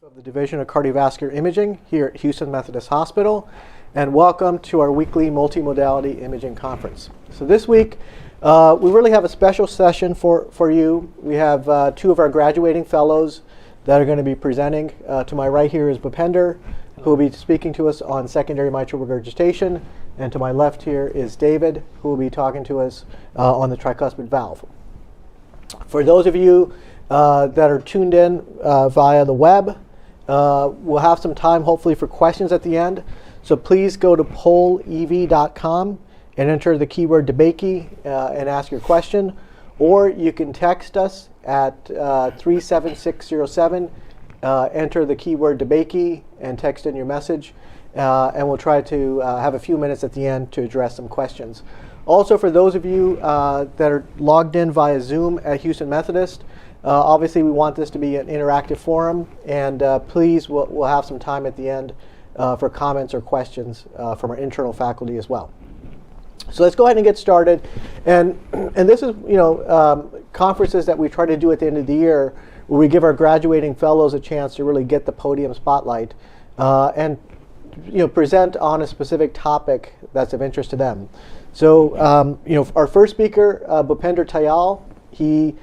Of the Division of Cardiovascular Imaging here at Houston Methodist Hospital, and welcome to our weekly multi-modality imaging conference. So this week we really have a special session for you. We have two of our graduating fellows that are going to be presenting. To my right here is Bhupender, who will be speaking to us on secondary mitral regurgitation, and to my left here is David, who will be talking to us on the tricuspid valve. For those of you that are tuned in via the web, we'll have some time hopefully for questions at the end. So please go to pollev.com and enter the keyword DeBakey and ask your question. Or you can text us at 37607, enter the keyword DeBakey and text in your message. And we'll try to have a few minutes at the end to address some questions. Also, for those of you that are logged in via Zoom at Houston Methodist, obviously we want this to be an interactive forum, and please, we'll have some time at the end for comments or questions from our internal faculty as well. So let's go ahead and get started. And this is, conferences that we try to do at the end of the year, where we give our graduating fellows a chance to really get the podium spotlight and present on a specific topic that's of interest to them. So, our first speaker, Bhupender Tayal, he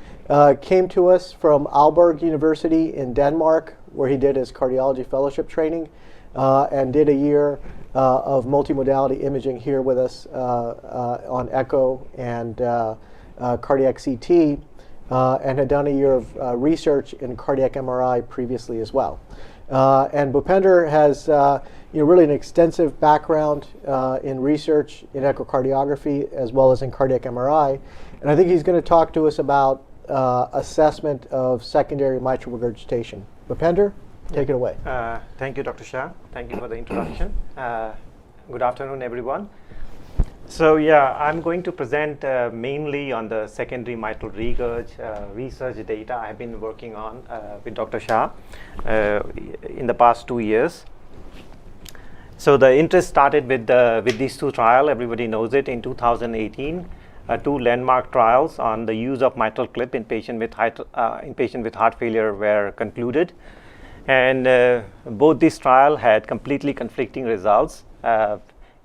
came to us from Aalborg University in Denmark, where he did his cardiology fellowship training and did a year of multimodality imaging here with us on echo and cardiac CT, and had done a year of research in cardiac MRI previously as well. And Bhupender has really an extensive background in research in echocardiography as well as in cardiac MRI. And I think he's going to talk to us about assessment of secondary mitral regurgitation. Bhupender, take it away. Thank you, Dr. Shah. Thank you for the introduction. Good afternoon, everyone. So I'm going to present mainly on the secondary mitral regurg research data I've been working on with Dr. Shah in the past 2 years. So the interest started with these two trials. Everybody knows it. In 2018, two landmark trials on the use of mitral clip in patient with heart failure were concluded, and both these trials had completely conflicting results.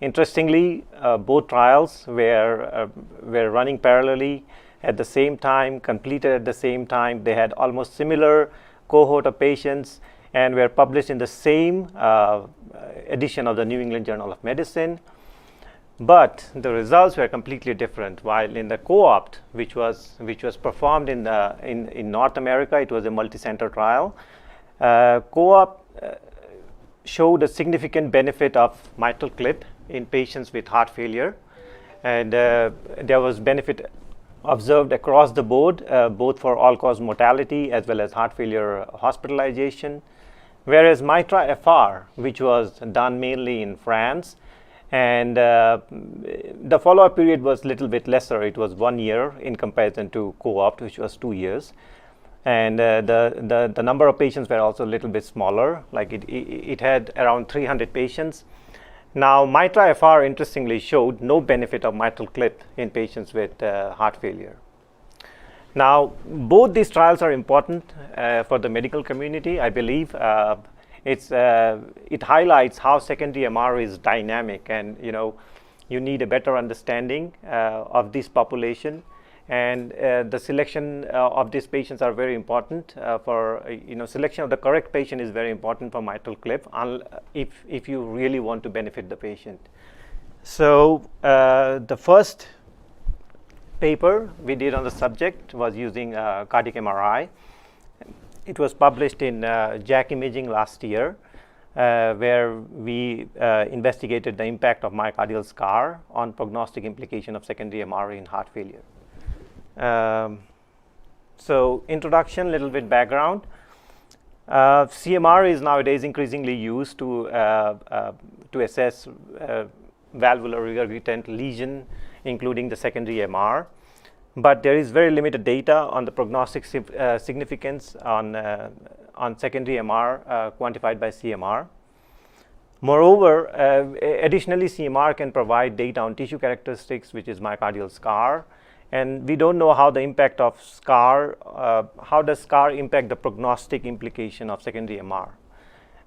Interestingly, both trials were running parallelly at the same time, completed at the same time. They had almost similar cohort of patients and were published in the same edition of the New England Journal of Medicine. But the results were completely different. While in the co-opt, which was performed in North America, it was a multi-center trial. Co-opt showed a significant benefit of mitral clip in patients with heart failure, and there was benefit observed across the board, both for all-cause mortality as well as heart failure hospitalization. Whereas MITRA-FR, which was done mainly in France, and the follow-up period was a little bit lesser. It was 1 year in comparison to co-opt, which was 2 years. And the number of patients were also a little bit smaller, like it had around 300 patients. Now, MITRA-FR interestingly showed no benefit of mitral clip in patients with heart failure. Now, both these trials are important for the medical community. I believe it highlights how secondary MR is dynamic, and you need a better understanding of this population, and the selection of these patients are very important for selection of the correct patient is very important for mitral clip if you really want to benefit the patient. So the first paper we did on the subject was using cardiac MRI. It was published in JACC Imaging last year, where we investigated the impact of myocardial scar on prognostic implication of secondary MR in heart failure. So introduction, little bit background. CMR is nowadays increasingly used to assess valvular regurgitant lesion, including the secondary MR. But there is very limited data on the prognostic significance on secondary MR quantified by CMR. Moreover, additionally, CMR can provide data on tissue characteristics, which is myocardial scar, and we don't know how the impact of scar, how does scar impact the prognostic implication of secondary MR.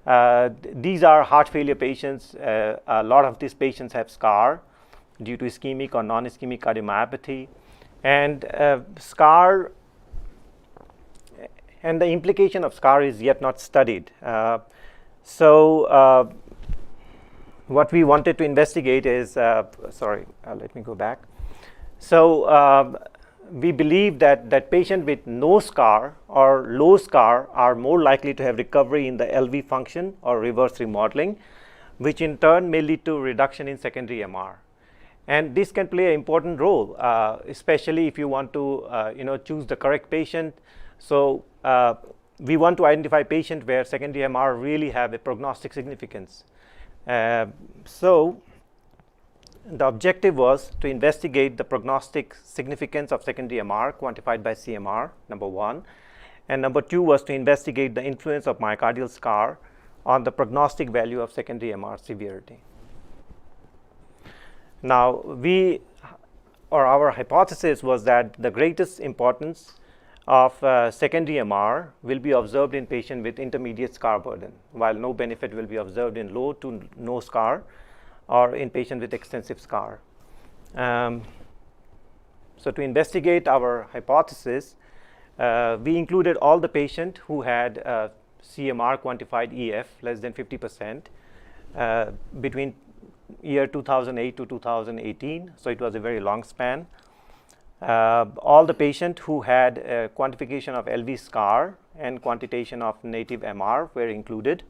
These are heart failure patients. A lot of these patients have scar due to ischemic or non-ischemic cardiomyopathy, and scar and the implication of scar is yet not studied. What we wanted to investigate is, let me go back. So we believe that patients with no scar or low scar are more likely to have recovery in the LV function or reverse remodeling, which in turn may lead to reduction in secondary MR. And this can play an important role, especially if you want to choose the correct patient. So we want to identify patients where secondary MR really have a prognostic significance. So the objective was to investigate the prognostic significance of secondary MR quantified by CMR, number one. And number two was to investigate the influence of myocardial scar on the prognostic value of secondary MR severity. Now, our hypothesis was that the greatest importance of secondary MR will be observed in patients with intermediate scar burden, while no benefit will be observed in low to no scar or in patients with extensive scar. So to investigate our hypothesis, we included all the patients who had CMR quantified EF less than 50% between year 2008 to 2018, so it was a very long span. All the patients who had quantification of LV scar and quantitation of native MR were included.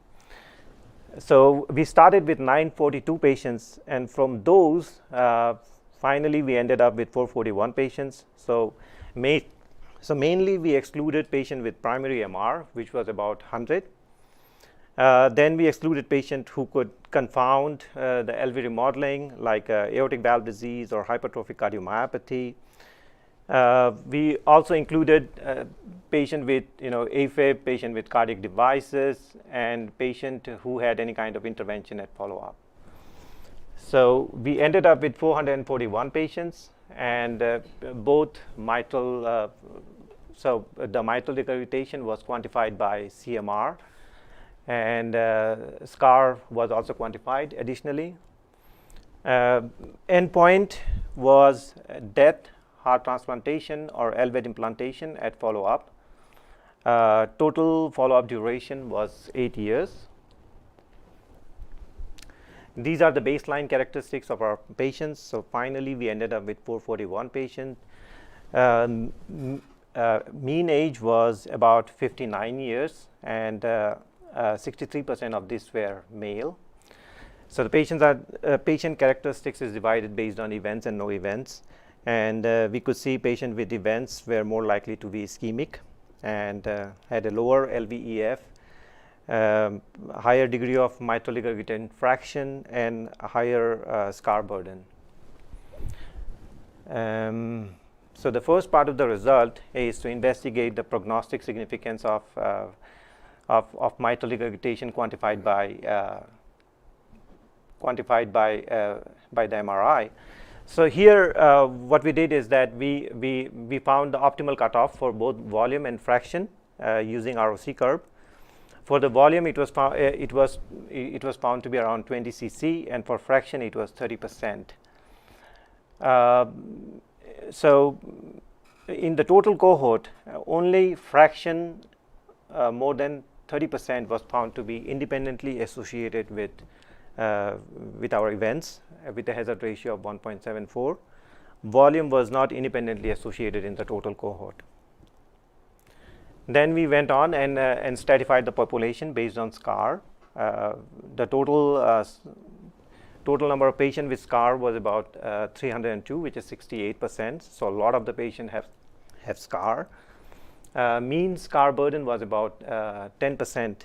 So we started with 942 patients, and from those, finally we ended up with 441 patients. So mainly we excluded patients with primary MR, which was about 100. Then we excluded patients who could confound the LV remodeling, like aortic valve disease or hypertrophic cardiomyopathy. We also included patient with AFib, patient with cardiac devices, and patient who had any kind of intervention at follow-up. So we ended up with 441 patients, and both mitral, so the mitral regurgitation was quantified by CMR, and scar was also quantified additionally. Endpoint was death, heart transplantation, or LVAD implantation at follow-up. Total follow-up duration was 8 years. These are the baseline characteristics of our patients. So finally, we ended up with 441 patients. Mean age was about 59 years, and 63% of these were male. So the patient characteristics is divided based on events and no events. And we could see patients with events were more likely to be ischemic and had a lower LVEF, higher degree of mitral regurgitant fraction, and a higher scar burden. So the first part of the result is to investigate the prognostic significance of mitral regurgitation quantified by the MRI. So here, what we did is that we found the optimal cutoff for both volume and fraction using ROC curve. For the volume, it was found to be around 20 cc, and for fraction, it was 30%. So in the total cohort, only fraction more than 30% was found to be independently associated with our events with a hazard ratio of 1.74. Volume was not independently associated in the total cohort. Then we went on and stratified the population based on scar. The total number of patients with scar was about 302, which is 68%. So a lot of the patients have scar. Mean scar burden was about 10%.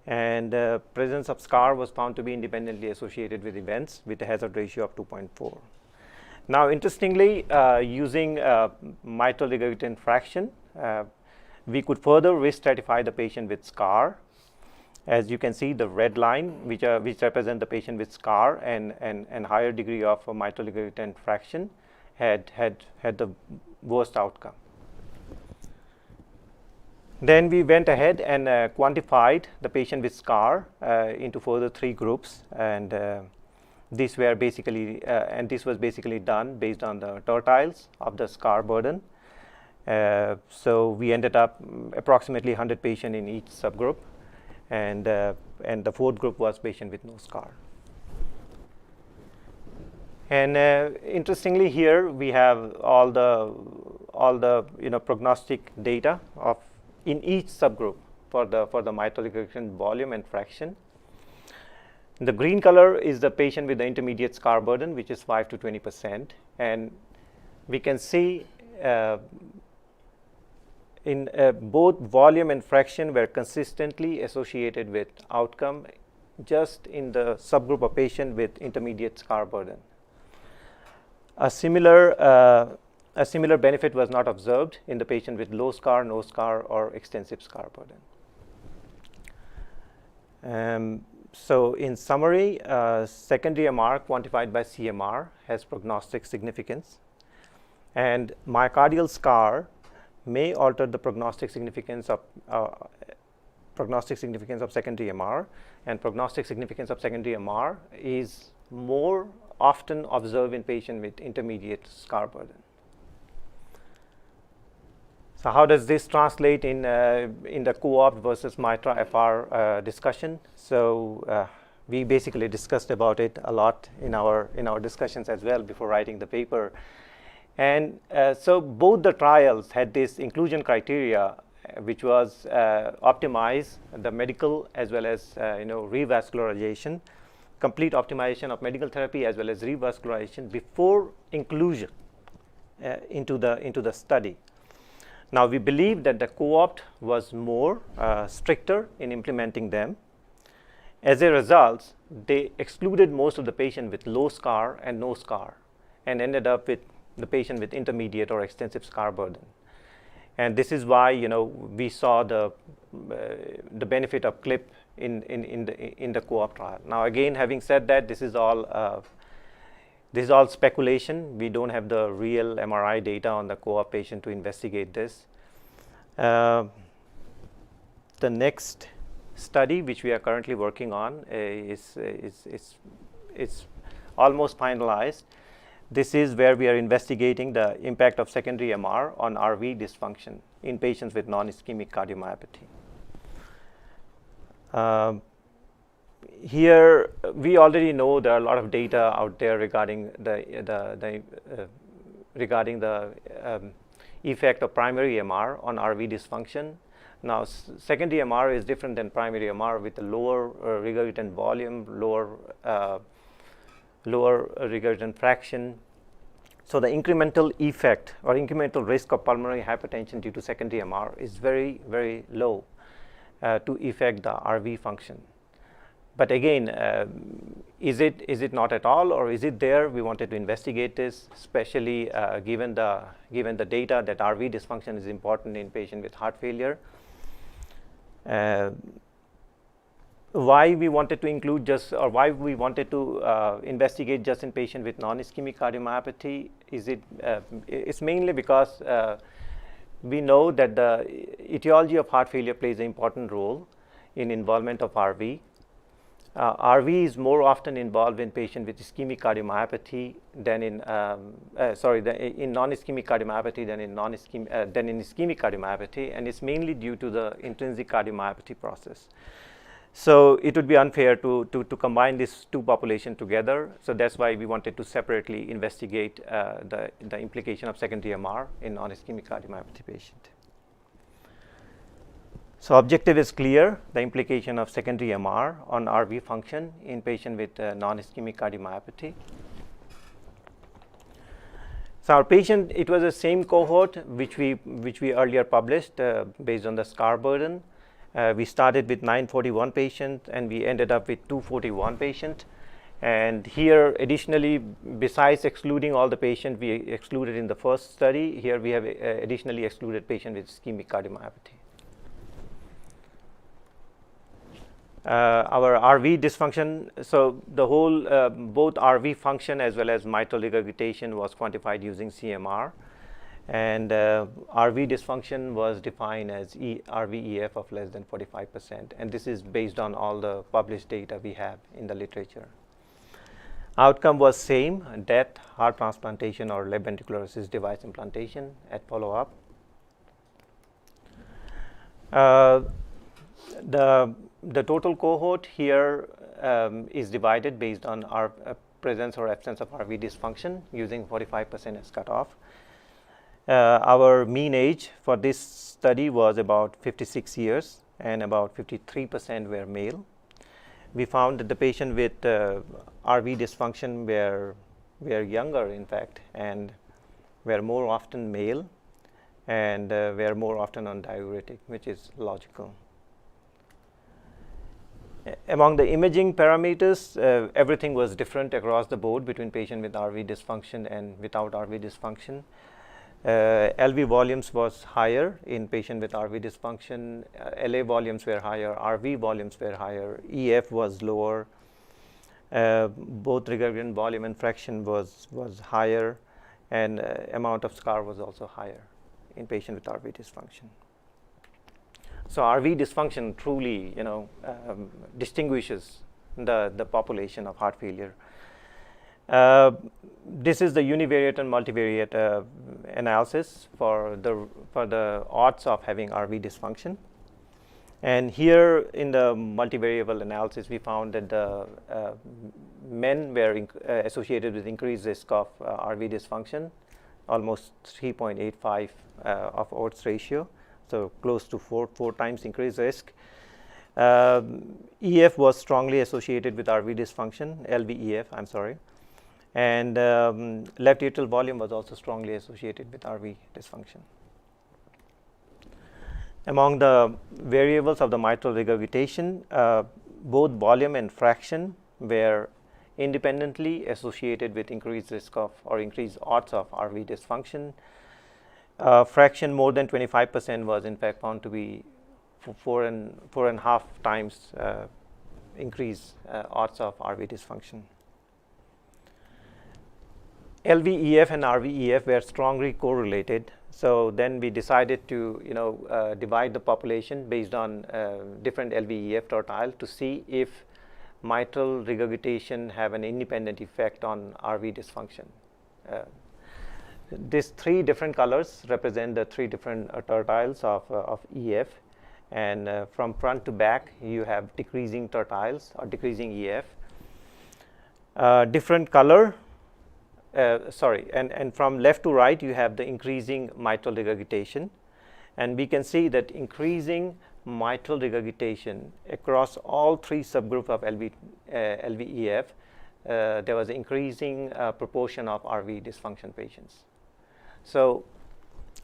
And presence of scar was found to be independently associated with events with a hazard ratio of 2.4. Now, interestingly, using mitral regurgitant fraction, we could further risk stratify the patient with scar. As you can see, the red line, which represent the patient with scar and higher degree of mitral regurgitant fraction, had the worst outcome. Then we went ahead and quantified the patient with scar into further 3 groups, and this was basically done based on the tertiles of the scar burden. So we ended up approximately 100 patients in each subgroup, and the 4th group was patient with no scar. And interestingly, here we have all the prognostic data of in each subgroup for the mitral regurgitation volume and fraction. The green color is the patient with the intermediate scar burden, which is 5 to 20%, and we can see in both volume and fraction were consistently associated with outcome just in the subgroup of patient with intermediate scar burden. A similar benefit was not observed in the patient with low scar, no scar, or extensive scar burden. So in summary, secondary MR quantified by CMR has prognostic significance, and myocardial scar may alter the prognostic significance of secondary MR, and prognostic significance of secondary MR is more often observed in patients with intermediate scar burden. So how does this translate in the co-opt versus MITRA FR discussion? So we basically discussed about it a lot in our discussions as well before writing the paper. And so both the trials had this inclusion criteria, which was optimize the medical as well as revascularization, complete optimization of medical therapy as well as revascularization before inclusion into the study. Now we believe that the co-opt was more stricter in implementing them. As a result, they excluded most of the patient with low scar and no scar, and ended up with the patient with intermediate or extensive scar burden. And this is why we saw the benefit of CLIP in the co-op trial. Now again, having said that, this is all speculation. We don't have the real MRI data on the co-op patient to investigate this. The next study, which we are currently working on, is almost finalized. This is where we are investigating the impact of secondary MR on RV dysfunction in patients with non-ischemic cardiomyopathy. Here, we already know there are a lot of data out there regarding the effect of primary MR on RV dysfunction. Now, secondary MR is different than primary MR with a lower regurgitant volume, lower regurgitant fraction. So the incremental effect or incremental risk of pulmonary hypertension due to secondary MR is very, very low to affect the RV function. But again, is it not at all, or is it there? We wanted to investigate this, especially given the data that RV dysfunction is important in patients with heart failure. Why we wanted to include why we wanted to investigate just in patients with non-ischemic cardiomyopathy it's mainly because we know that the etiology of heart failure plays an important role in involvement of RV. RV is more often involved in patients with ischemic cardiomyopathy than in non-ischemic cardiomyopathy than in ischemic cardiomyopathy, and it's mainly due to the intrinsic cardiomyopathy process. So it would be unfair to combine these two populations together. So that's why we wanted to separately investigate the implication of secondary MR in non-ischemic cardiomyopathy patient. So objective is clear, the implication of secondary MR on RV function in patient with non-ischemic cardiomyopathy. So our patient, it was the same cohort which we earlier published based on the scar burden. We started with 941 patients and we ended up with 241 patients. And here additionally, besides excluding all the patients we excluded in the first study, here we have additionally excluded patients with ischemic cardiomyopathy. Our RV dysfunction, so the whole both RV function as well as mitral regurgitation was quantified using CMR, And RV dysfunction was defined as RVEF of less than 45%. And this is based on all the published data we have in the literature. Outcome was same, death, heart transplantation, or left ventricular assist device implantation at follow-up. The total cohort here is divided based on our presence or absence of RV dysfunction using 45% as cutoff. Our mean age for this study was about 56 years, and about 53% were male. We found that the patient with RV dysfunction were younger, in fact, and were more often male, and were more often on diuretic, which is logical. Among the imaging parameters, everything was different across the board between patient with RV dysfunction and without RV dysfunction. LV volumes was higher in patient with RV dysfunction, LA volumes were higher, RV volumes were higher, EF was lower, both regurgitant volume and fraction was higher, and amount of scar was also higher in patient with RV dysfunction. So RV dysfunction truly, distinguishes the population of heart failure. This is the univariate and multivariate analysis for the odds of having RV dysfunction. And here in the multivariable analysis, we found that the men were associated with increased risk of RV dysfunction, almost 3.85 of odds ratio, so close to four times increased risk. EF was strongly associated with RV dysfunction, LVEF, I'm sorry. And left atrial volume was also strongly associated with RV dysfunction. Among the variables of the mitral regurgitation, both volume and fraction were independently associated with increased risk of or increased odds of RV dysfunction. Fraction more than 25% was in fact found to be four and a half times increased odds of RV dysfunction. LVEF and RVEF were strongly correlated. So then we decided to divide the population based on different LVEF tertile to see if mitral regurgitation have an independent effect on RV dysfunction. These three different colors represent the three different tertiles of EF, and from front to back you have decreasing tertiles or decreasing EF. Different color. And from left to right you have the increasing mitral regurgitation, and we can see that increasing mitral regurgitation across all three subgroups of LVEF, there was increasing proportion of RV dysfunction patients. So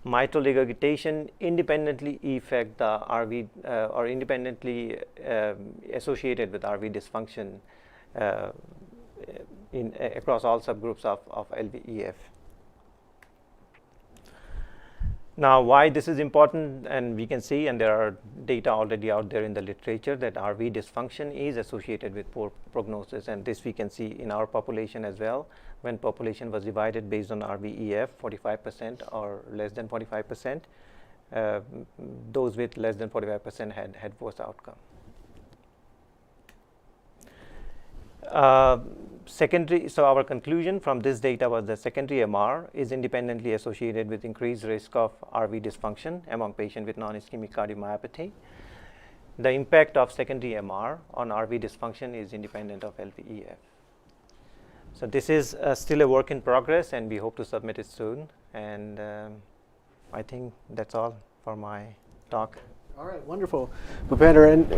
mitral regurgitation independently affect the RV or independently associated with RV dysfunction across all subgroups of LVEF. Now, why this is important, and we can see, and there are data already out there in the literature that RV dysfunction is associated with poor prognosis, and this we can see in our population as well. When population was divided based on RVEF, 45% or less than 45%, those with less than 45% had worse outcome. So our conclusion from this data was that secondary MR is independently associated with increased risk of RV dysfunction among patients with non-ischemic cardiomyopathy. The impact of secondary MR on RV dysfunction is independent of LVEF. So this is still a work in progress, and we hope to submit it soon. And I think that's all for my talk. All right, wonderful, Bhupender. And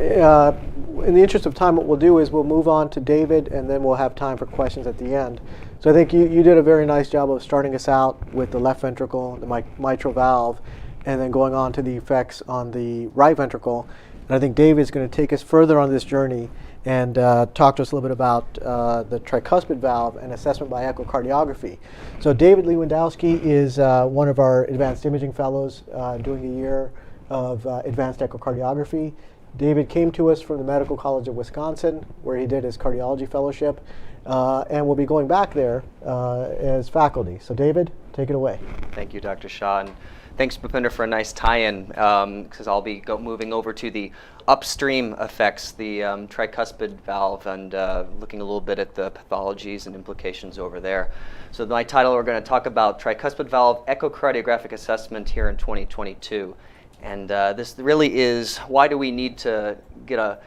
in the interest of time, what we'll do is we'll move on to David, and then we'll have time for questions at the end. So I think you did a very nice job of starting us out with the left ventricle, the mitral valve, and then going on to the effects on the right ventricle. And I think David is going to take us further on this journey and talk to us a little bit about the tricuspid valve and assessment by echocardiography. So David Lewandowski is one of our advanced imaging fellows doing a year of advanced echocardiography. David came to us from the Medical College of Wisconsin, where he did his cardiology fellowship, and will be going back there as faculty. So David, take it away. Thank you, Dr. Shah, and thanks, Bhupinder, for a nice tie-in, because I'll be moving over to the upstream effects, the tricuspid valve, and looking a little bit at the pathologies and implications over there. So my title, we're going to talk about tricuspid valve echocardiographic assessment here in 2022. And this really is, why do we need to get a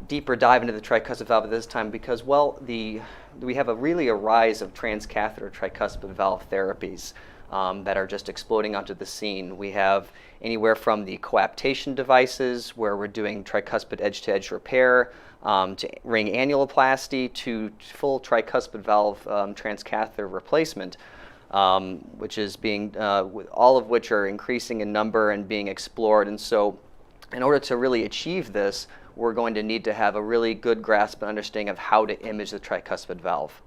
deeper dive into the tricuspid valve at this time? Because, well, we have a rise of transcatheter tricuspid valve therapies that are just exploding onto the scene. We have anywhere from the coaptation devices, where we're doing tricuspid edge-to-edge repair, to ring annuloplasty, to full tricuspid valve transcatheter replacement, which is being, all of which are increasing in number and being explored. And so in order to really achieve this, we're going to need to have a really good grasp and understanding of how to image the tricuspid valve.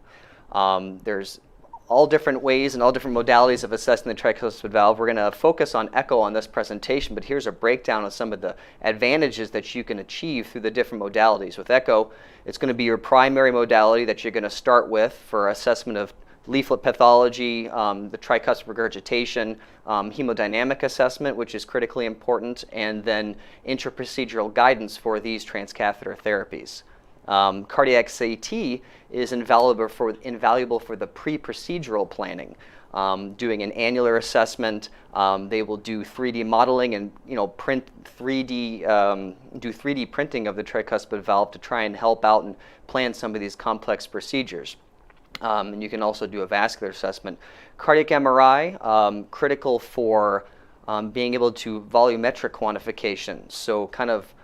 There's all different ways and all different modalities of assessing the tricuspid valve. We're going to focus on echo on this presentation, but here's a breakdown of some of the advantages that you can achieve through the different modalities. With echo, it's going to be your primary modality that you're going to start with for assessment of leaflet pathology, the tricuspid regurgitation, hemodynamic assessment, which is critically important, and then intraprocedural guidance for these transcatheter therapies. Cardiac CT is invaluable for the pre-procedural planning. Doing an annular assessment, they will do 3D modeling and print 3D, do 3D printing of the tricuspid valve to try and help out and plan some of these complex procedures. And you can also do a vascular assessment. Cardiac MRI, critical for being able to volumetric quantification. So kind of,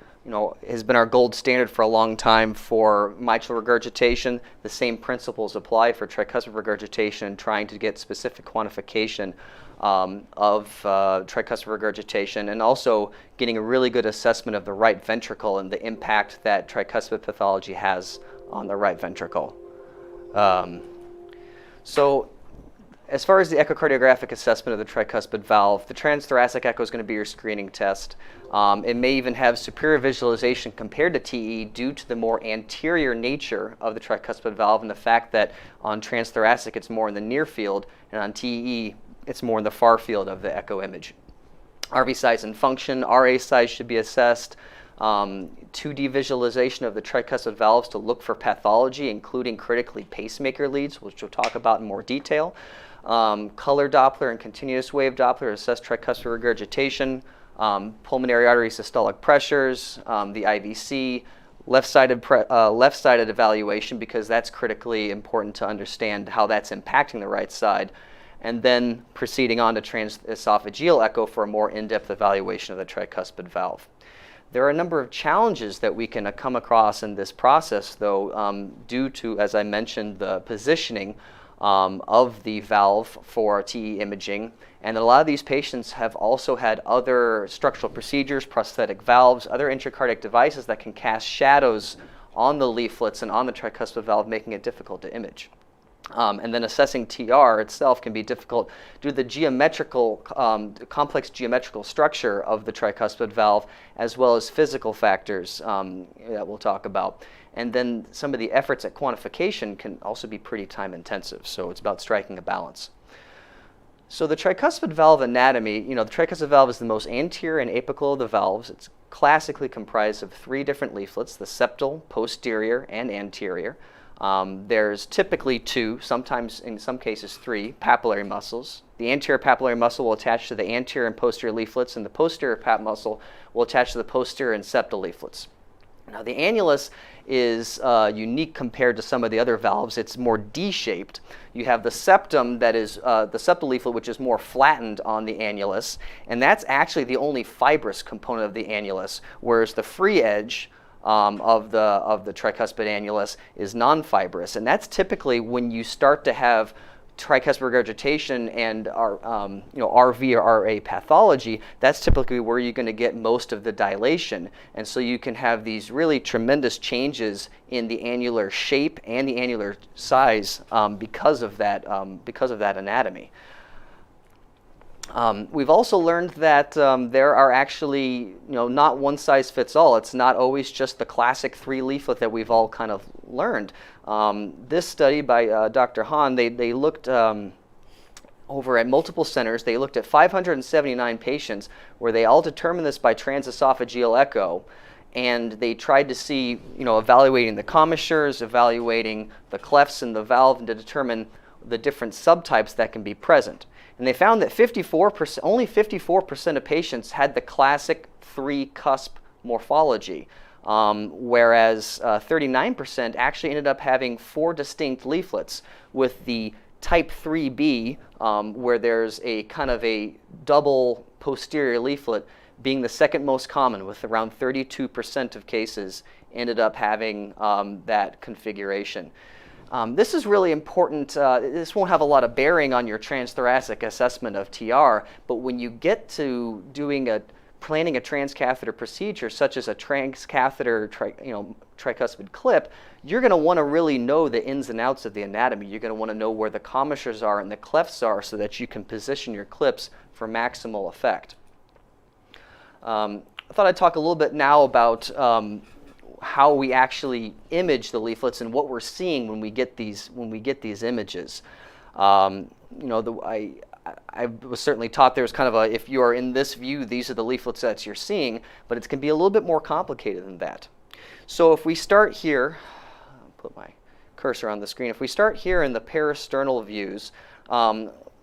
has been our gold standard for a long time for mitral regurgitation. The same principles apply for tricuspid regurgitation, trying to get specific quantification of tricuspid regurgitation, and also getting a really good assessment of the right ventricle and the impact that tricuspid pathology has on the right ventricle. So as far as the echocardiographic assessment of the tricuspid valve, the transthoracic echo is going to be your screening test. It may even have superior visualization compared to TE due to the more anterior nature of the tricuspid valve and the fact that on transthoracic it's more in the near field, and on TE it's more in the far field of the echo image. RV size and function, RA size should be assessed. 2D visualization of the tricuspid valves to look for pathology, including critically pacemaker leads, which we'll talk about in more detail. Color Doppler and continuous wave Doppler assess tricuspid regurgitation. Pulmonary artery systolic pressures, the IVC, left-sided evaluation, because that's critically important to understand how that's impacting the right side. And then proceeding on to transesophageal echo for a more in-depth evaluation of the tricuspid valve. There are a number of challenges that we can come across in this process, though, due to, as I mentioned, the positioning of the valve for TE imaging. And a lot of these patients have also had other structural procedures, prosthetic valves, other intracardiac devices that can cast shadows on the leaflets and on the tricuspid valve, making it difficult to image. And then assessing TR itself can be difficult due to the geometrical, complex geometrical structure of the tricuspid valve, as well as physical factors that we'll talk about. And then some of the efforts at quantification can also be pretty time intensive, so it's about striking a balance. So the tricuspid valve anatomy, the tricuspid valve is the most anterior and apical of the valves. It's classically comprised of 3 different leaflets, the septal, posterior, and anterior. There's typically 2, sometimes in some cases 3, papillary muscles. The anterior papillary muscle will attach to the anterior and posterior leaflets, and the posterior pap muscle will attach to the posterior and septal leaflets. Now the annulus is unique compared to some of the other valves. It's more D-shaped. You have the septum that is the septal leaflet, which is more flattened on the annulus, and that's actually the only fibrous component of the annulus, whereas the free edge of the tricuspid annulus is non-fibrous, and that's typically when you start to have tricuspid regurgitation and RV or RA pathology. That's typically where you're going to get most of the dilation, and so you can have these really tremendous changes in the annular shape and the annular size because of that anatomy. We've also learned that there are actually, not one size fits all. It's not always just the classic 3 leaflet that we've all kind of learned. This study by Dr. Hahn, they looked over at multiple centers. They looked at 579 patients where they all determined this by transesophageal echo, and they tried to see, evaluating the commissures, evaluating the clefts in the valve, and to determine the different subtypes that can be present. And they found that only 54% of patients had the classic 3-cusp morphology, whereas 39% actually ended up having 4 distinct leaflets, with the type 3B, where there's a kind of a double posterior leaflet, being the second most common, with around 32% of cases ended up having that configuration. This is really important. This won't have a lot of bearing on your transthoracic assessment of TR, but when you get to planning a transcatheter procedure, such as a transcatheter tricuspid clip, you're going to want to really know the ins and outs of the anatomy. You're going to want to know where the commissures are and the clefts are, so that you can position your clips for maximal effect. I thought I'd talk a little bit now about how we actually image the leaflets and what we're seeing when we get these images. I was certainly taught there's kind of if you are in this view, these are the leaflets that you're seeing, but it can be a little bit more complicated than that. So if we start here, I'll put my cursor on the screen. If we start here in the parasternal views,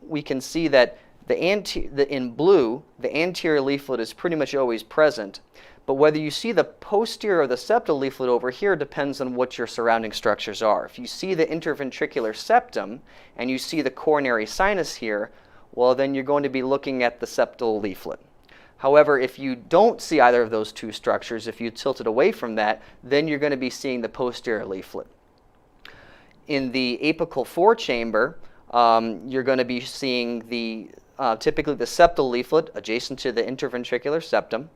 we can see that in blue, the anterior leaflet is pretty much always present. But whether you see the posterior or the septal leaflet over here depends on what your surrounding structures are. If you see the interventricular septum and you see the coronary sinus here, well, then you're going to be looking at the septal leaflet. However, if you don't see either of those two structures, if you tilt it away from that, then you're going to be seeing the posterior leaflet. In the apical forechamber, you're going to be seeing typically the septal leaflet adjacent to the interventricular septum.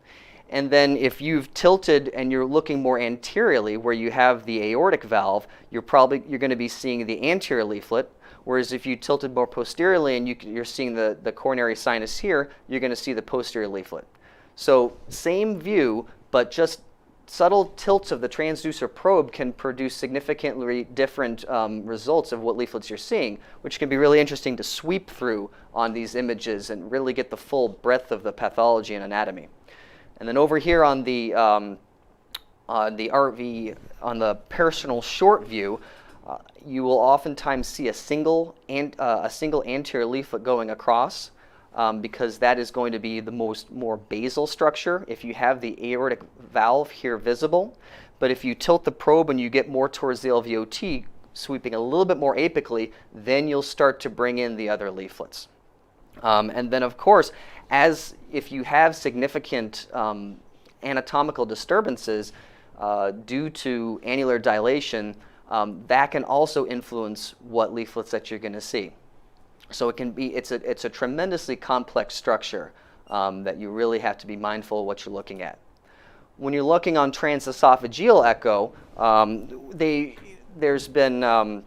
And then if you've tilted and you're looking more anteriorly, where you have the aortic valve, you're going to be seeing the anterior leaflet. Whereas if you tilted more posteriorly and you're seeing the coronary sinus here, you're going to see the posterior leaflet. So same view, but just subtle tilts of the transducer probe can produce significantly different results of what leaflets you're seeing, which can be really interesting to sweep through on these images and really get the full breadth of the pathology and anatomy. And then over here on the parasternal short view, you will oftentimes see a single anterior leaflet going across, because that is going to be the more basal structure if you have the aortic valve here visible. But if you tilt the probe and you get more towards the LVOT, sweeping a little bit more apically, then you'll start to bring in the other leaflets. And then, of course, if you have significant anatomical disturbances due to annular dilation, that can also influence what leaflets that you're going to see. So it's a tremendously complex structure that you really have to be mindful of what you're looking at. When you're looking on transesophageal echo, there's been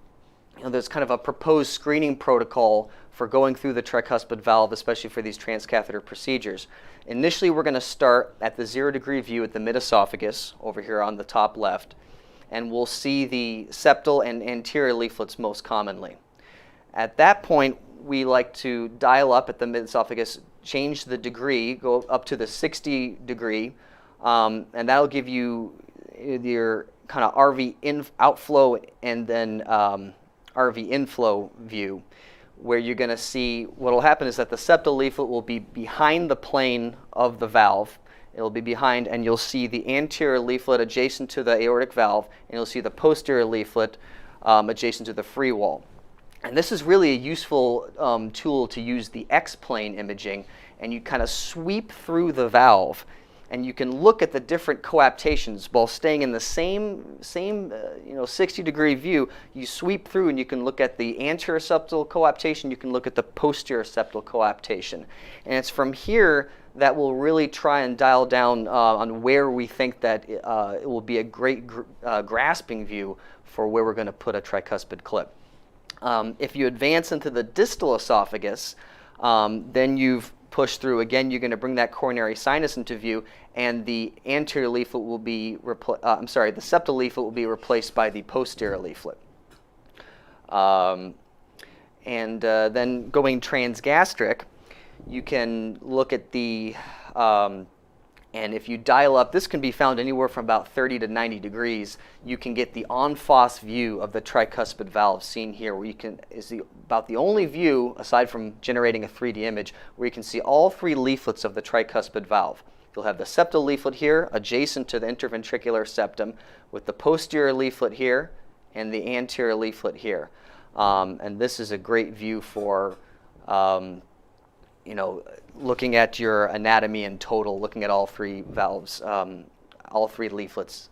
there's kind of a proposed screening protocol for going through the tricuspid valve, especially for these transcatheter procedures. Initially, we're going to start at the 0-degree view at the mid-esophagus, over here on the top left, and we'll see the septal and anterior leaflets most commonly. At that point, we like to dial up at the mid-esophagus, change the degree, go up to the 60-degree, and that'll give you your kind of RV outflow and then RV inflow view, where you're going to see what will happen is that the septal leaflet will be behind the plane of the valve. It'll be behind, and you'll see the anterior leaflet adjacent to the aortic valve, and you'll see the posterior leaflet adjacent to the free wall. And this is really a useful tool to use the X-plane imaging, and you kind of sweep through the valve, and you can look at the different coaptations while staying in the same 60-degree view. You sweep through, and you can look at the anterior septal coaptation. You can look at the posterior septal coaptation, and it's from here that we'll really try and dial down on where we think that it will be a great grasping view for where we're going to put a tricuspid clip. If you advance into the distal esophagus, then you've pushed through. Again, you're going to bring that coronary sinus into view, and the anterior leaflet will be the septal leaflet will be replaced by the posterior leaflet. And then going transgastric, you can look at the, and if you dial up, this can be found anywhere from about 30 to 90 degrees. You can get the en face view of the tricuspid valve seen here, where you can, about the only view, aside from generating a 3D image, where you can see all three leaflets of the tricuspid valve. You'll have the septal leaflet here, adjacent to the interventricular septum, with the posterior leaflet here and the anterior leaflet here. And this is a great view for looking at your anatomy in total, looking at all three valves, all three leaflets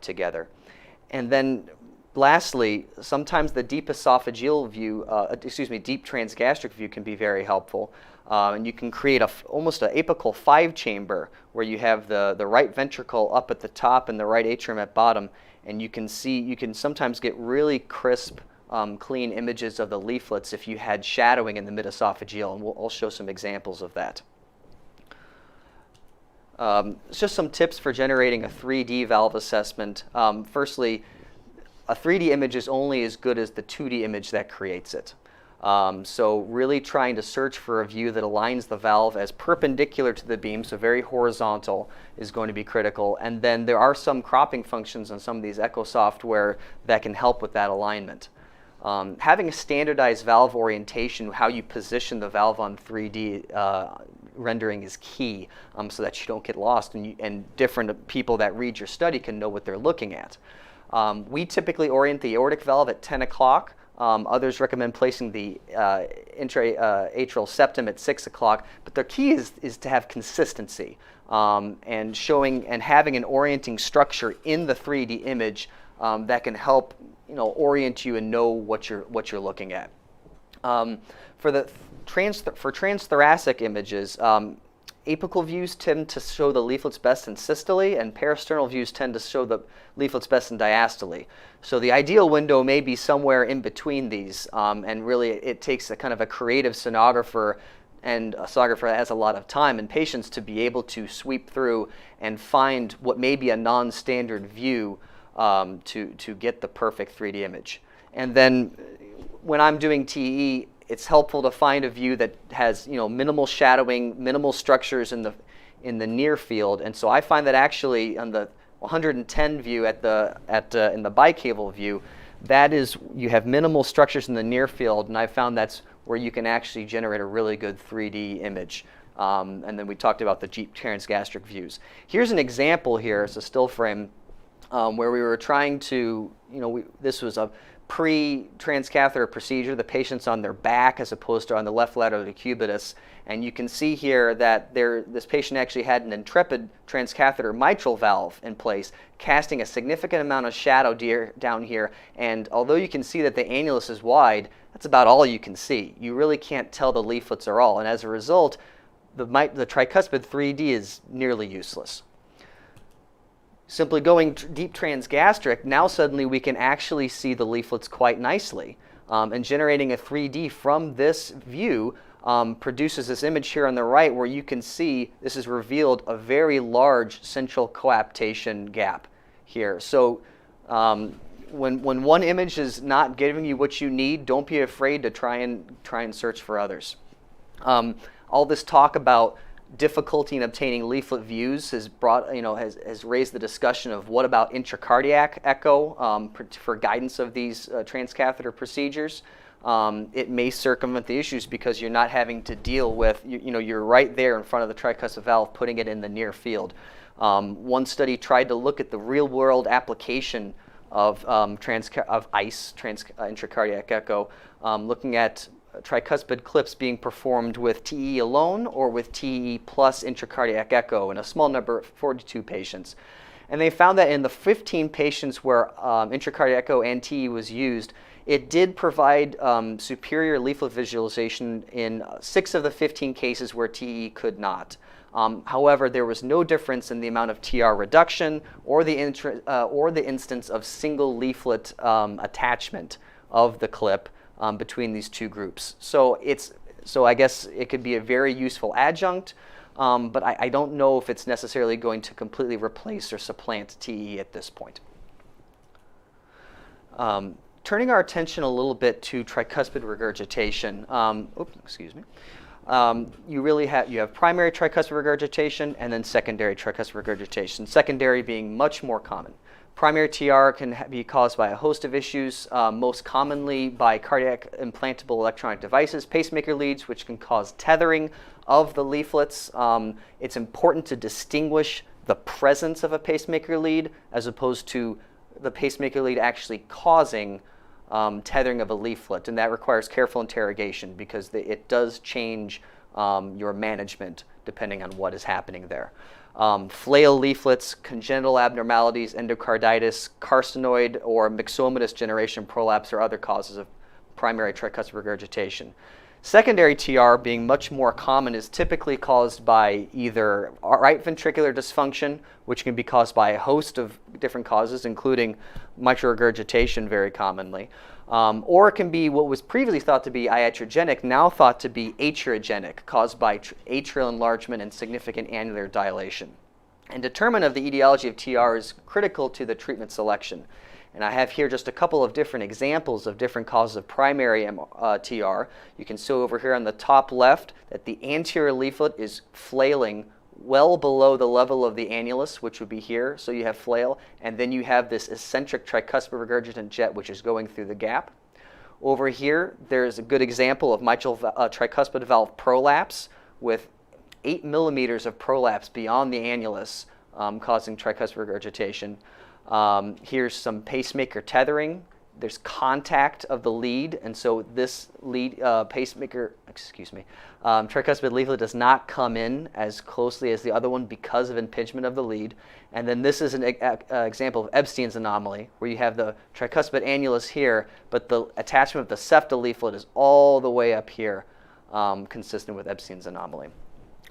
together. And then lastly, sometimes the deep esophageal view, deep transgastric view can be very helpful. And you can create almost an apical 5-chamber where you have the right ventricle up at the top and the right atrium at bottom. And you can sometimes get really crisp, clean images of the leaflets if you had shadowing in the mid-esophageal, and I'll show some examples of that. It's just some tips for generating a 3D valve assessment. Firstly, a 3D image is only as good as the 2D image that creates it. So really trying to search for a view that aligns the valve as perpendicular to the beam, so very horizontal, is going to be critical. And then there are some cropping functions on some of these echo software that can help with that alignment. Having a standardized valve orientation, how you position the valve on 3D rendering, is key, so that you don't get lost and different people that read your study can know what they're looking at. We typically orient the aortic valve at 10 o'clock. Others recommend placing the intra-atrial septum at 6 o'clock, but the key is to have consistency and showing and having an orienting structure in the 3D image that can help orient you and know what you're looking at. For transthoracic images, apical views tend to show the leaflets best in systole, and parasternal views tend to show the leaflets best in diastole. So the ideal window may be somewhere in between these, and really it takes a kind of a creative sonographer, and a sonographer that has a lot of time and patience to be able to sweep through and find what may be a non-standard view to get the perfect 3D image. And then when I'm doing TE, it's helpful to find a view that has minimal shadowing, minimal structures in the near field. And so I find that actually on the 110 view in the bicable view, that is, you have minimal structures in the near field, and I found that's where you can actually generate a really good 3D image. And then we talked about the deep transgastric views. Here's an example here. It's a still frame where we were trying to, this was a pre-transcatheter procedure. The patient's on their back as opposed to on the left lateral decubitus. And you can see here that this patient actually had an intrepid transcatheter mitral valve in place, casting a significant amount of shadow down here. And although you can see that the annulus is wide, that's about all you can see. You really can't tell the leaflets are all. And as a result, the tricuspid 3D is nearly useless. Simply going deep transgastric, now suddenly we can actually see the leaflets quite nicely. And generating a 3D from this view produces this image here on the right where you can see this has revealed a very large central coaptation gap here. So when one image is not giving you what you need, don't be afraid to try and search for others. All this talk about difficulty in obtaining leaflet views has raised the discussion of what about intracardiac echo for guidance of these transcatheter procedures. It may circumvent the issues because you're not having to deal with, you're right there in front of the tricuspid valve, putting it in the near field. One study tried to look at the real-world application of ICE, intracardiac echo, looking at tricuspid clips being performed with TE alone or with TE plus intracardiac echo in a small number, 42 patients. And they found that in the 15 patients where intracardiac echo and TE was used, it did provide superior leaflet visualization in 6 of the 15 cases where TE could not. However, there was no difference in the amount of TR reduction or the instance of single leaflet attachment of the clip between these two groups. So I guess it could be a very useful adjunct, but I don't know if it's necessarily going to completely replace or supplant TE at this point. turning our attention a little bit to tricuspid regurgitation. Excuse me. You have primary tricuspid regurgitation and then secondary tricuspid regurgitation. Secondary being much more common. Primary TR can be caused by a host of issues, most commonly by cardiac implantable electronic devices, pacemaker leads, which can cause tethering of the leaflets. It's important to distinguish the presence of a pacemaker lead as opposed to the pacemaker lead actually causing tethering of a leaflet, and that requires careful interrogation because it does change your management depending on what is happening there. Flail leaflets, congenital abnormalities, endocarditis, carcinoid or myxomatous generation prolapse are other causes of primary tricuspid regurgitation. Secondary TR, being much more common, is typically caused by either right ventricular dysfunction, which can be caused by a host of different causes, including mitral regurgitation very commonly, or it can be what was previously thought to be iatrogenic, now thought to be atriogenic, caused by atrial enlargement and significant annular dilation. And determination of the etiology of TR is critical to the treatment selection. And I have here just a couple of different examples of different causes of primary TR. You can see over here on the top left that the anterior leaflet is flailing well below the level of the annulus, which would be here, so you have flail, and then you have this eccentric tricuspid regurgitant jet, which is going through the gap. Over here, there's a good example of mitral tricuspid valve prolapse with 8 millimeters of prolapse beyond the annulus, causing tricuspid regurgitation. Here's some pacemaker tethering. There's contact of the lead, and so this lead tricuspid leaflet does not come in as closely as the other one because of impingement of the lead. And then this is an example of Ebstein's anomaly, where you have the tricuspid annulus here, but the attachment of the septal leaflet is all the way up here, consistent with Ebstein's anomaly.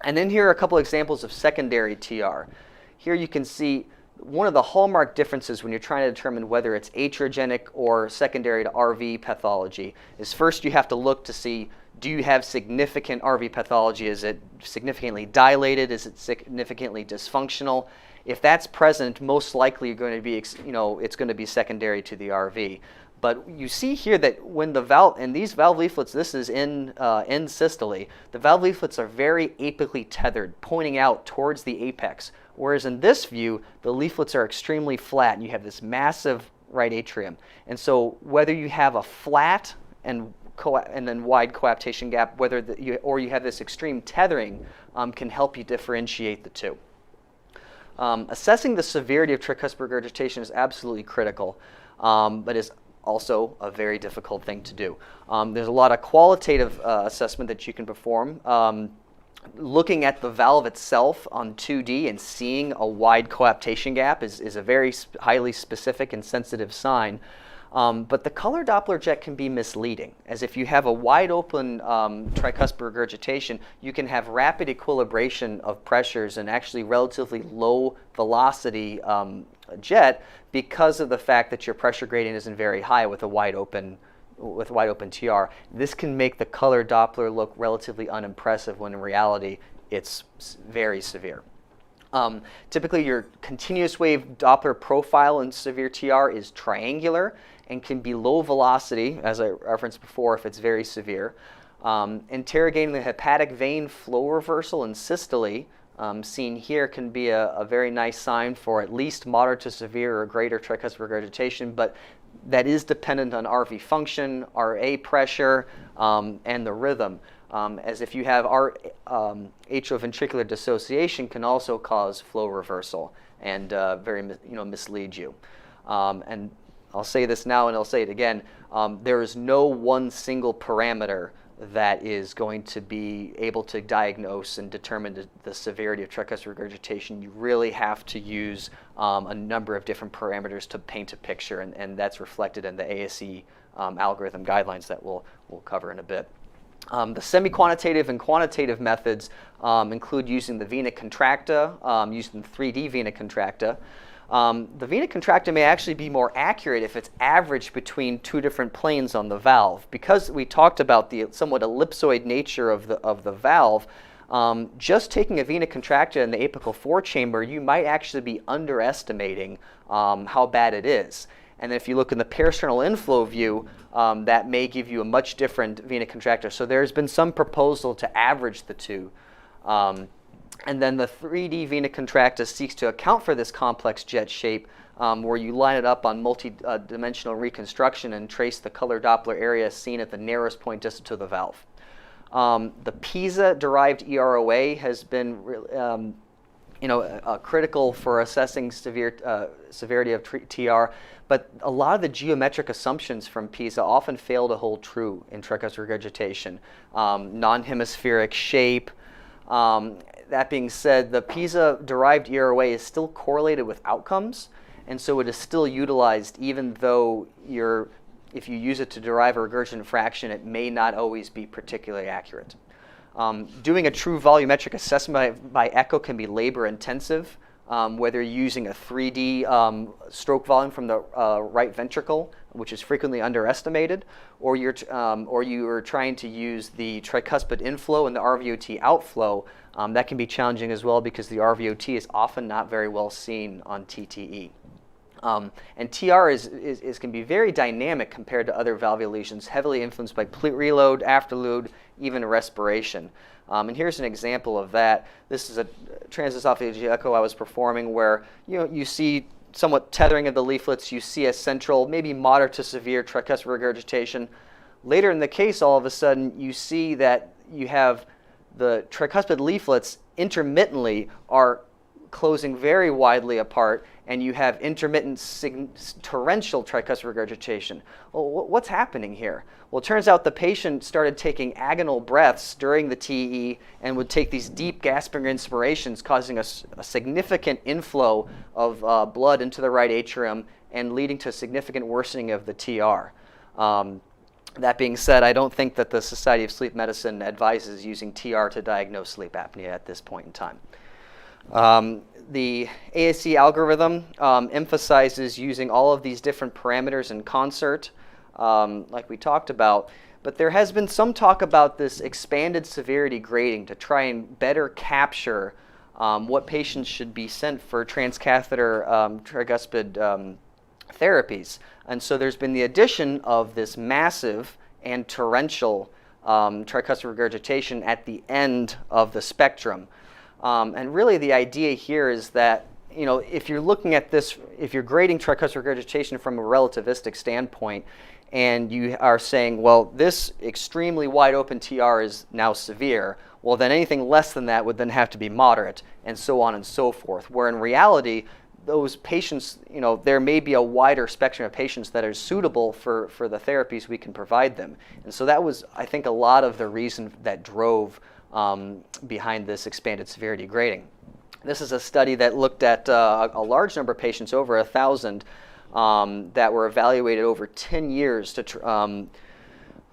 And then here are a couple examples of secondary TR. Here you can see one of the hallmark differences when you're trying to determine whether it's atriogenic or secondary to RV pathology is first you have to look to see, do you have significant RV pathology? Is it significantly dilated? Is it significantly dysfunctional? If that's present, most likely you're going to be, it's going to be secondary to the RV. But you see here that when the valve, and these valve leaflets, this is in systole, the valve leaflets are very apically tethered, pointing out towards the apex. Whereas in this view, the leaflets are extremely flat, and you have this massive right atrium. And so whether you have a flat and then wide coaptation gap, or you have this extreme tethering, can help you differentiate the two. Assessing the severity of tricuspid regurgitation is absolutely critical, but is also a very difficult thing to do. There's a lot of qualitative assessment that you can perform. Looking at the valve itself on 2D and seeing a wide coaptation gap is a very highly specific and sensitive sign. But the color Doppler jet can be misleading, as if you have a wide open tricuspid regurgitation, you can have rapid equilibration of pressures and actually relatively low velocity jet because of the fact that your pressure gradient isn't very high with a wide open TR. This can make the color Doppler look relatively unimpressive when in reality it's very severe. Typically your continuous wave Doppler profile in severe TR is triangular and can be low velocity, as I referenced before, if it's very severe. Interrogating the hepatic vein flow reversal in systole, seen here, can be a very nice sign for at least moderate to severe or greater tricuspid regurgitation, but that is dependent on RV function, RA pressure, and the rhythm. As if you have atrioventricular dissociation can also cause flow reversal and mislead you. And I'll say this now and I'll say it again, there is no one single parameter that is going to be able to diagnose and determine the severity of tricuspid regurgitation. You really have to use a number of different parameters to paint a picture, and that's reflected in the ASE algorithm guidelines that we'll cover in a bit. The semi-quantitative and quantitative methods include using the vena contracta, using 3D vena contracta. The vena contracta may actually be more accurate if it's averaged between two different planes on the valve. Because we talked about the somewhat ellipsoid nature of the valve, just taking a vena contracta in the apical forechamber, you might actually be underestimating how bad it is. And then if you look in the peristernal inflow view, that may give you a much different vena contracta. So there's been some proposal to average the two. And then the 3D vena contracta seeks to account for this complex jet shape, where you line it up on multi-dimensional reconstruction and trace the color Doppler area seen at the narrowest point distal to the valve. The PISA-derived EROA has been critical for assessing severity of TR, but a lot of the geometric assumptions from PISA often fail to hold true in tricuspid regurgitation. Non-hemispheric shape. That being said, the PISA-derived EROA is still correlated with outcomes, and so it is still utilized even though if you use it to derive a regurgitant fraction, it may not always be particularly accurate. Doing a true volumetric assessment by echo can be labor intensive, whether you're using a 3D stroke volume from the right ventricle, which is frequently underestimated, or you are trying to use the tricuspid inflow and the RVOT outflow. That can be challenging as well because the RVOT is often not very well seen on TTE. And TR can be very dynamic compared to other valvular lesions, heavily influenced by preload, afterload, even respiration. And here's an example of that. This is a transesophageal echo I was performing where you see somewhat tethering of the leaflets. You see a central, maybe moderate to severe tricuspid regurgitation. Later in the case, all of a sudden, you see that you have the tricuspid leaflets intermittently are closing very widely apart, and you have intermittent torrential tricuspid regurgitation. Well, what's happening here? Well, it turns out the patient started taking agonal breaths during the TE and would take these deep gasping inspirations, causing a significant inflow of blood into the right atrium and leading to a significant worsening of the TR. That being said, I don't think that the Society of Sleep Medicine advises using TR to diagnose sleep apnea at this point in time. The ASC algorithm emphasizes using all of these different parameters in concert, like we talked about, but there has been some talk about this expanded severity grading to try and better capture what patients should be sent for transcatheter tricuspid therapies. And so there's been the addition of this massive and torrential tricuspid regurgitation at the end of the spectrum. And really the idea here is that, if you're looking at this, if you're grading tricuspid regurgitation from a relativistic standpoint, and you are saying, well, this extremely wide open TR is now severe, well, then anything less than that would then have to be moderate, and so on and so forth. Where in reality, those patients, there may be a wider spectrum of patients that are suitable for the therapies we can provide them. And so that was, I think, a lot of the reason that drove behind this expanded severity grading. This is a study that looked at a large number of patients, over 1,000, that were evaluated over 10 years to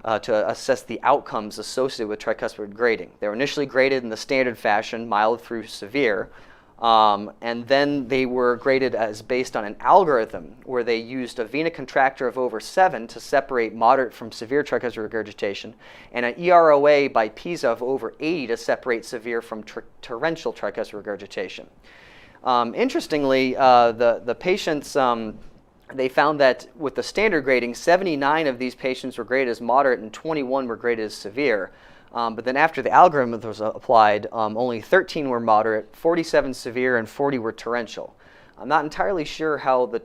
assess the outcomes associated with tricuspid grading. They were initially graded in the standard fashion, mild through severe, and then they were graded as based on an algorithm where they used a vena contractor of over 7 to separate moderate from severe tricuspid regurgitation, and an EROA by PISA of over 80 to separate severe from torrential tricuspid regurgitation. Interestingly, the patients, they found that with the standard grading, 79 of these patients were graded as moderate and 21 were graded as severe. But then after the algorithm was applied, only 13 were moderate, 47 severe, and 40 were torrential. I'm not entirely sure how the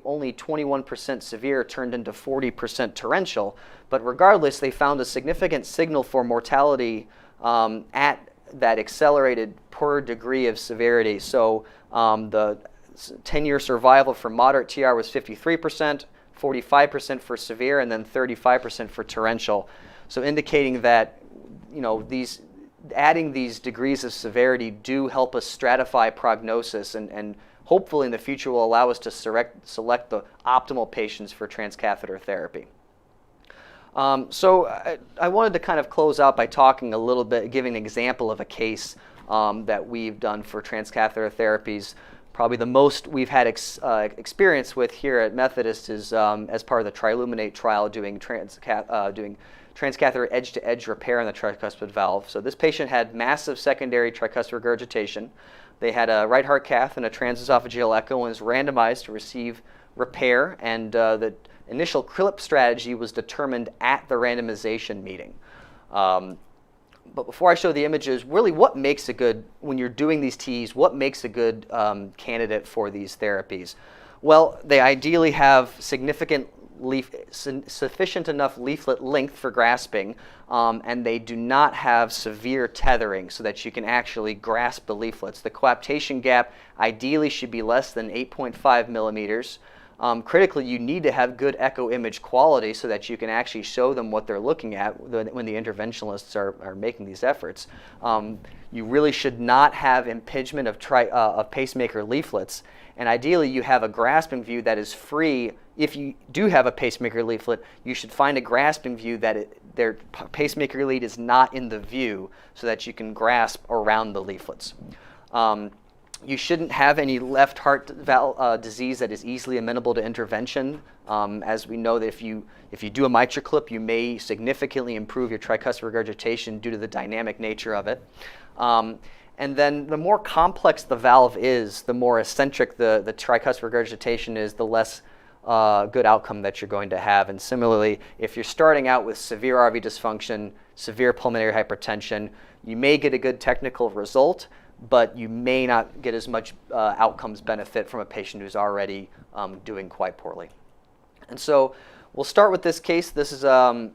only 21% severe turned into 40% torrential, but regardless, they found a significant signal for mortality at that accelerated per degree of severity. So the 10-year survival for moderate TR was 53%, 45% for severe, and then 35% for torrential. So indicating that adding these degrees of severity do help us stratify prognosis and hopefully in the future will allow us to select the optimal patients for transcatheter therapy. So I wanted to kind of close out by talking a little bit, giving an example of a case that we've done for transcatheter therapies. Probably the most we've had experience with here at Methodist is as part of the Triluminate trial doing transcatheter edge-to-edge repair in the tricuspid valve. So this patient had massive secondary tricuspid regurgitation. They had a right heart cath and a transesophageal echo and was randomized to receive repair, and the initial clip strategy was determined at the randomization meeting. But before I show the images, really what makes a good, when you're doing these TEs, what makes a good candidate for these therapies? Well, they ideally have sufficient enough leaflet length for grasping, and they do not have severe tethering so that you can actually grasp the leaflets. The coaptation gap ideally should be less than 8.5 millimeters. Critically, you need to have good echo image quality so that you can actually show them what they're looking at when the interventionalists are making these efforts. You really should not have impingement of pacemaker leaflets. And ideally, you have a grasping view that is free. If you do have a pacemaker leaflet, you should find a grasping view that their pacemaker lead is not in the view so that you can grasp around the leaflets. You shouldn't have any left heart valve disease that is easily amenable to intervention. As we know that if you do a mitral clip, you may significantly improve your tricuspid regurgitation due to the dynamic nature of it. And then the more complex the valve is, the more eccentric the tricuspid regurgitation is, the less good outcome that you're going to have. And similarly, if you're starting out with severe RV dysfunction, severe pulmonary hypertension, you may get a good technical result, but you may not get as much outcomes benefit from a patient who's already doing quite poorly. And so we'll start with this case. This is a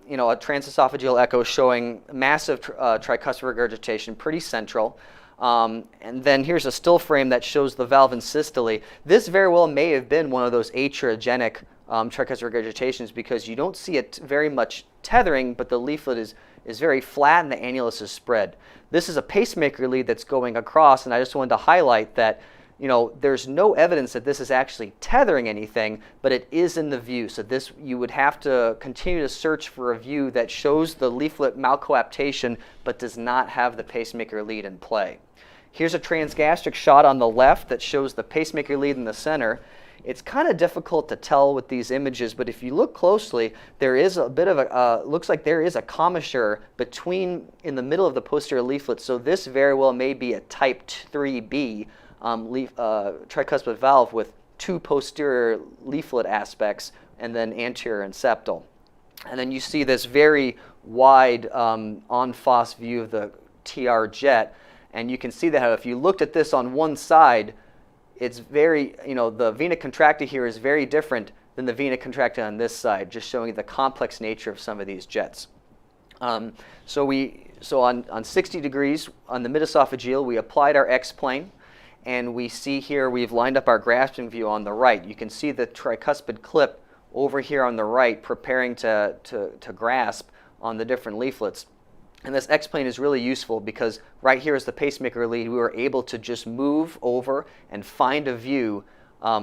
transesophageal echo showing massive tricuspid regurgitation, pretty central. And then here's a still frame that shows the valve in systole. This very well may have been one of those atriogenic tricuspid regurgitations because you don't see it very much tethering, but the leaflet is very flat and the annulus is spread. This is a pacemaker lead that's going across, and I just wanted to highlight that there's no evidence that this is actually tethering anything, but it is in the view. So this, you would have to continue to search for a view that shows the leaflet malcoaptation but does not have the pacemaker lead in play. Here's a transgastric shot on the left that shows the pacemaker lead in the center. It's kind of difficult to tell with these images, but if you look closely, there is a bit of a, looks like there is a commissure in the middle of the posterior leaflet, so this very well may be a type 3B tricuspid valve with two posterior leaflet aspects and then anterior and septal. And then you see this very wide en face view of the TR jet, and you can see that if you looked at this on one side, it's very, the vena contracta here is very different than the vena contracta on this side, just showing the complex nature of some of these jets. So on 60 degrees on the mid-esophageal, we applied our X-plane, and we see here we've lined up our grasping view on the right. You can see the tricuspid clip over here on the right preparing to grasp on the different leaflets. And this X-plane is really useful because right here is the pacemaker lead. We were able to just move over and find a view,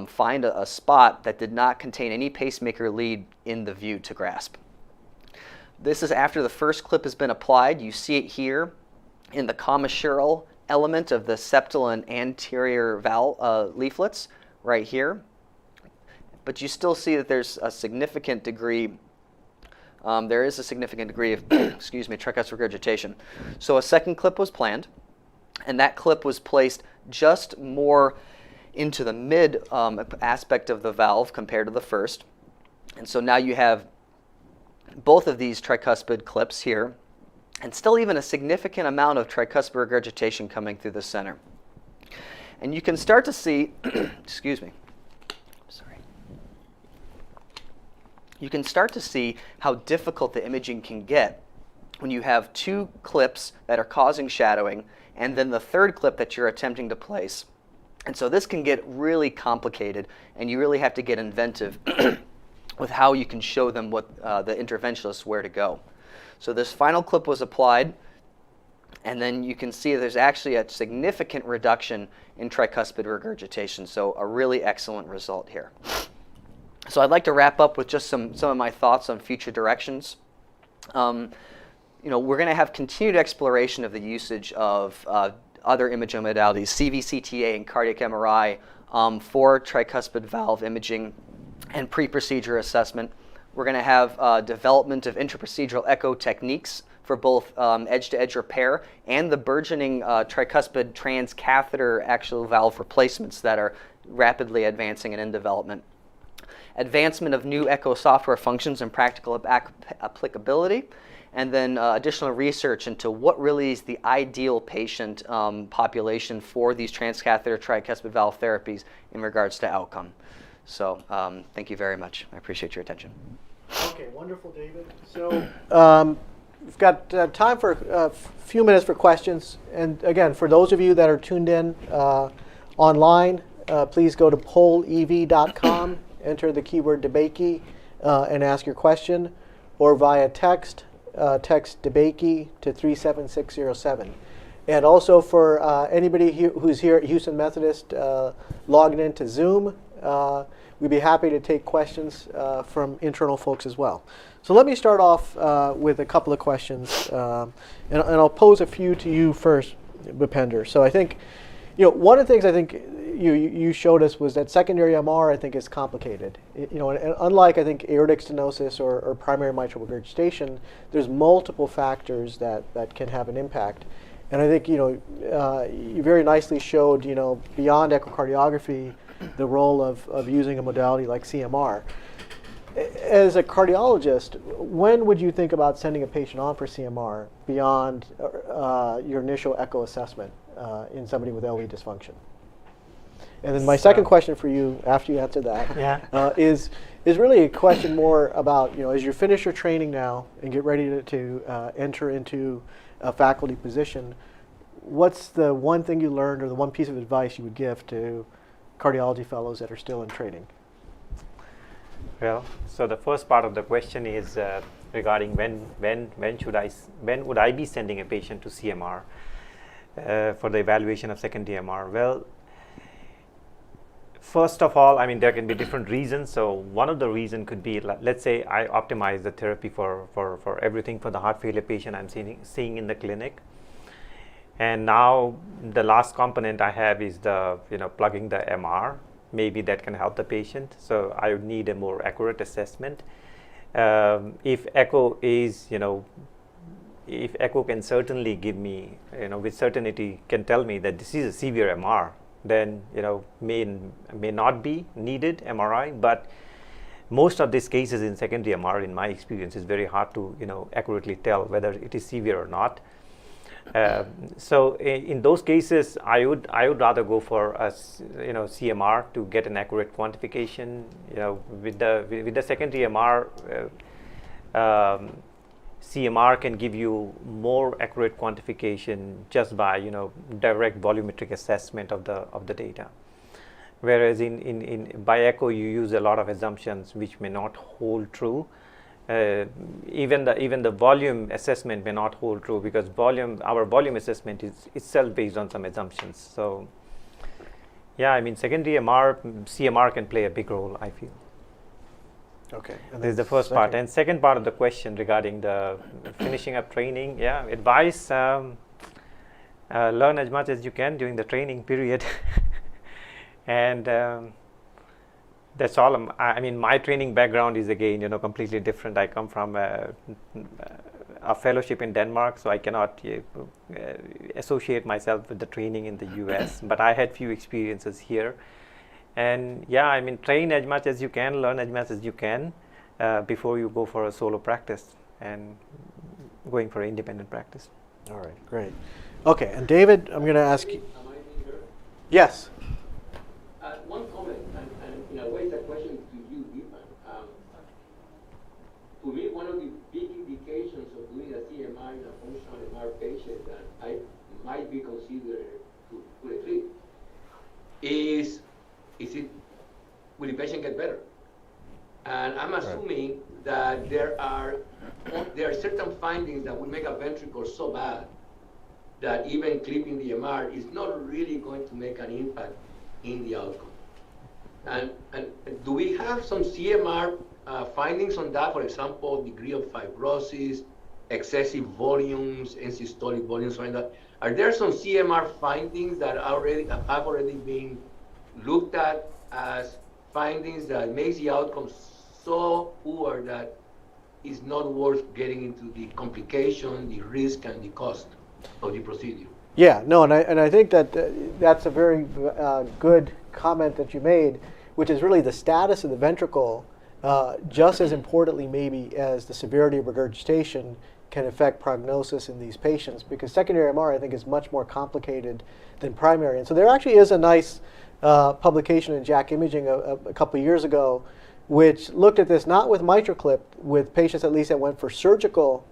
find a spot that did not contain any pacemaker lead in the view to grasp. This is after the first clip has been applied. You see it here in the commissural element of the septal and anterior valve leaflets right here. But you still see that there's a significant degree of excuse me, tricuspid regurgitation. So a second clip was planned, and that clip was placed just more into the mid aspect of the valve compared to the first. And so now you have both of these tricuspid clips here, and still even a significant amount of tricuspid regurgitation coming through the center. And you can start to see, excuse me, sorry. You can start to see how difficult the imaging can get when you have two clips that are causing shadowing and then the third clip that you're attempting to place. And so this can get really complicated, and you really have to get inventive with how you can show them what the interventionalists where to go. So this final clip was applied, and then you can see there's actually a significant reduction in tricuspid regurgitation, so a really excellent result here. So I'd like to wrap up with just some of my thoughts on future directions. We're going to have continued exploration of the usage of other imaging modalities, CVCTA and cardiac MRI, for tricuspid valve imaging and pre-procedure assessment. We're going to have development of intraprocedural echo techniques for both edge-to-edge repair and the burgeoning tricuspid transcatheter axial valve replacements that are rapidly advancing and in development. Advancement of new echo software functions and practical applicability, and then additional research into what really is the ideal patient population for these transcatheter tricuspid valve therapies in regards to outcome. So thank you very much. I appreciate your attention. Okay, wonderful, David. So we've got time for a few minutes for questions. And again, for those of you that are tuned in online, please go to pollev.com, enter the keyword DeBakey, and ask your question, or via text, text DeBakey to 37607. And also for anybody who's here at Houston Methodist logging into Zoom, we'd be happy to take questions from internal folks as well. So let me start off with a couple of questions, and I'll pose a few to you first, Bhupender. So I think, one of the things I think you showed us was that secondary MR, I think, is complicated. And unlike, I think, aortic stenosis or primary mitral regurgitation, there's multiple factors that can have an impact. And I think, you very nicely showed, beyond echocardiography, the role of using a modality like CMR. As a cardiologist, when would you think about sending a patient on for CMR beyond your initial echo assessment in somebody with LV dysfunction? And then my second question for you, after you answer that, is really a question more about, as you finish your training now and get ready to enter into a faculty position, what's the one thing you learned or the one piece of advice you would give to cardiology fellows that are still in training? Well, so the first part of the question is regarding when would I be sending a patient to CMR for the evaluation of secondary MR? Well, first of all, there can be different reasons. So one of the reasons could be, let's say I optimize the therapy for everything for the heart failure patient I'm seeing in the clinic. And now the last component I have is the, plugging the MR. Maybe that can help the patient. So I would need a more accurate assessment. If echo is, if echo can certainly give me, with certainty can tell me that this is a severe MR, then, may not be needed MRI. But most of these cases in secondary MR, in my experience, is very hard to, accurately tell whether it is severe or not. So in those cases, I would rather go for a CMR to get an accurate quantification. With the secondary MR, CMR can give you more accurate quantification just by direct volumetric assessment of the data. Whereas by echo you use a lot of assumptions which may not hold true. Even the volume assessment may not hold true, because our volume assessment is itself based on some assumptions. So yeah, secondary CMR can play a big role, I feel. Okay. This is the first part. And second part of the question regarding the finishing up training, advice, learn as much as you can during the training period. And that's all. My training background is, again, completely different. I come from a fellowship in Denmark, so I cannot associate myself with the training in the US. But I had few experiences here. And train as much as you can, learn as much as you can before you go for a solo practice and going for independent practice. All right, great. Okay, and David, I'm going to ask you. Am I being heard? Yes. One comment, and in a way it's a question to you, Dipan. To me, one of the big indications of doing a CMI in a functional MR patient that I might be considered to treat is it, will the patient get better? And I'm assuming that there are certain findings that will make a ventricle so bad that even clipping the MR is not really going to make an impact in the outcome. And do we have some CMR findings on that? For example, degree of fibrosis, excessive volumes, end-systolic volumes, like that. Are there some CMR findings that have already been looked at as findings that makes the outcome so poor that it's not worth getting into the complication, the risk, and the cost of the procedure. Yeah, no, and I think that that's a very good comment that you made, which is really the status of the ventricle, just as importantly maybe as the severity of regurgitation can affect prognosis in these patients, because secondary MR I think is much more complicated than primary. And so there actually is a nice publication in JACC Imaging a couple of years ago, which looked at this not with MitraClip, with patients at least that went for surgical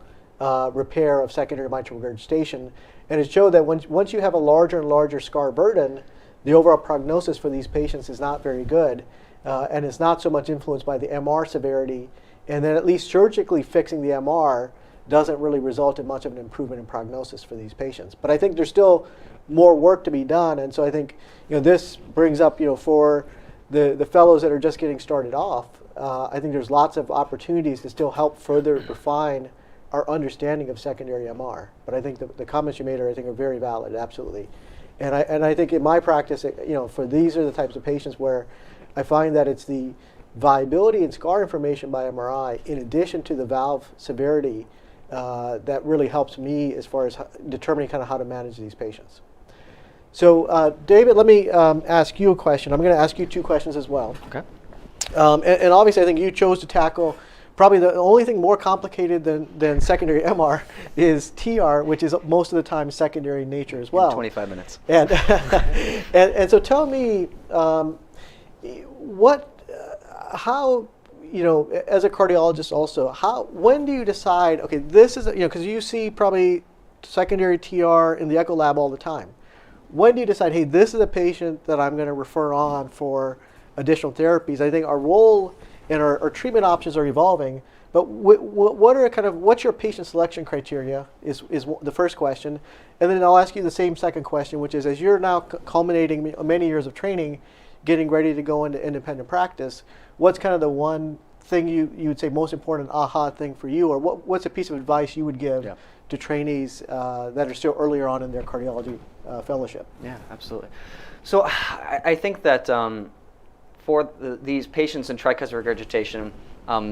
repair of secondary mitral regurgitation. And it showed that once you have a larger and larger scar burden, the overall prognosis for these patients is not very good. And it's not so much influenced by the MR severity. And then at least surgically fixing the MR doesn't really result in much of an improvement in prognosis for these patients. But I think there's still more work to be done. And so I think this brings up for the fellows that are just getting started off, I think there's lots of opportunities to still help further refine our understanding of secondary MR. But I think the comments you made are very valid, absolutely. And I think in my practice, for these are the types of patients where I find that it's the viability and scar information by MRI in addition to the valve severity that really helps me as far as determining kind of how to manage these patients. So David, let me ask you a question. I'm going to ask you two questions as well. Okay. And obviously I think you chose to tackle probably the only thing more complicated than secondary MR is TR, which is most of the time secondary in nature as well. In 25 minutes. And, and so tell me, how, as a cardiologist also, when do you decide, okay, this is, because you see probably secondary TR in the echo lab all the time. When do you decide, hey, this is a patient that I'm going to refer on for additional therapies? I think our role and our treatment options are evolving, but what's your patient selection criteria is the first question. And then I'll ask you the same second question, which is, as you're now culminating many years of training, getting ready to go into independent practice, what's kind of the one thing you would say most important aha thing for you, or what's a piece of advice you would give to trainees that are still earlier on in their cardiology fellowship? Yeah, absolutely. So I think that for these patients in tricuspid regurgitation,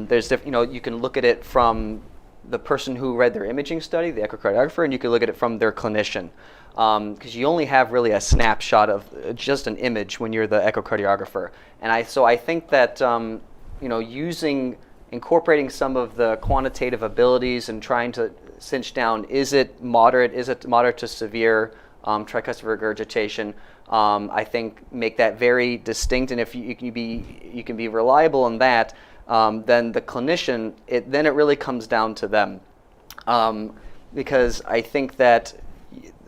there's you can look at it from the person who read their imaging study, the echocardiographer, and you can look at it from their clinician. Because you only have really a snapshot of just an image when you're the echocardiographer. And I think that incorporating some of the quantitative abilities and trying to cinch down, is it moderate to severe tricuspid regurgitation, I think make that very distinct. And if you can be reliable in that, then the clinician, it really comes down to them. Because I think that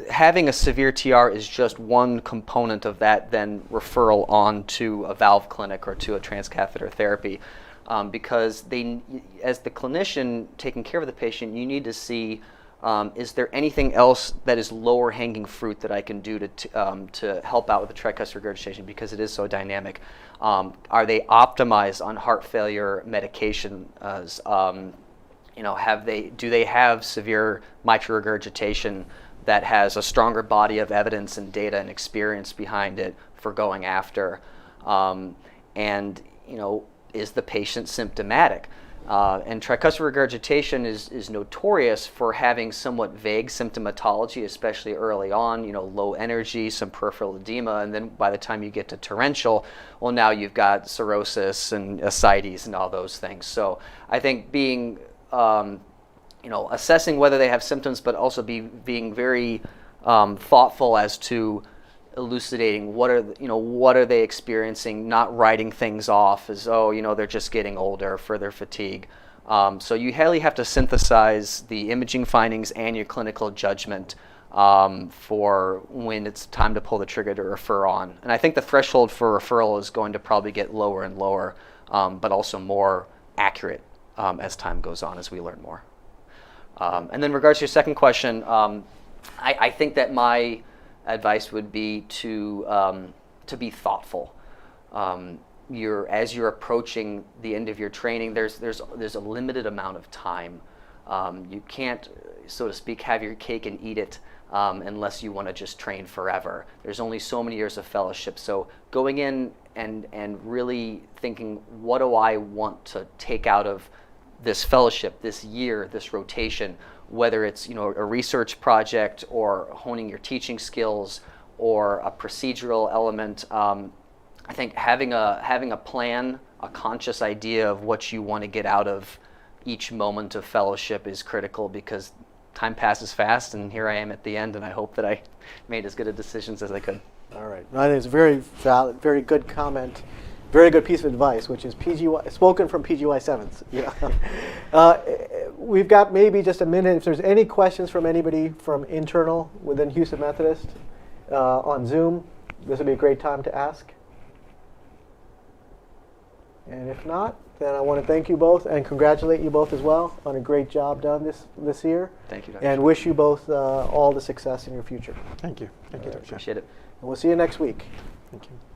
having a severe TR is just one component of that, then referral on to a valve clinic or to a transcatheter therapy. Because as the clinician taking care of the patient, you need to see, is there anything else that is lower hanging fruit that I can do to help out with the tricuspid regurgitation, because it is so dynamic. Are they optimized on heart failure medication? Do they have severe mitral regurgitation that has a stronger body of evidence and data and experience behind it for going after? And is the patient symptomatic? And tricuspid regurgitation is notorious for having somewhat vague symptomatology, especially early on, low energy, some peripheral edema, and then by the time you get to torrential, well, now you've got cirrhosis and ascites and all those things. So I think being assessing whether they have symptoms, but also being very thoughtful as to elucidating what are they experiencing, not writing things off as they're just getting older, further fatigue. So you really have to synthesize the imaging findings and your clinical judgment for when it's time to pull the trigger to refer on. And I think the threshold for referral is going to probably get lower and lower, but also more accurate as time goes on, as we learn more. And then in regards to your second question, I think that my advice would be to be thoughtful. As you're approaching the end of your training, there's a limited amount of time. You can't, so to speak, have your cake and eat it unless you want to just train forever. There's only so many years of fellowship. So going in and really thinking, what do I want to take out of this fellowship, this year, this rotation, whether it's a research project or honing your teaching skills or a procedural element. I think having a plan, a conscious idea of what you want to get out of each moment of fellowship is critical, because time passes fast, and here I am at the end, and I hope that I made as good a decisions as I could. All right. I think it's a very valid, very good comment, very good piece of advice, which is spoken from PGY 7s. We've got maybe just a minute. If there's any questions from anybody from internal within Houston Methodist on Zoom, this would be a great time to ask. And if not, then I want to thank you both and congratulate you both as well on a great job done this year. Thank you, Dr. And wish you both all the success in your future. Thank you. Thank you, Dr. Shah. Appreciate it. And we'll see you next week. Thank you.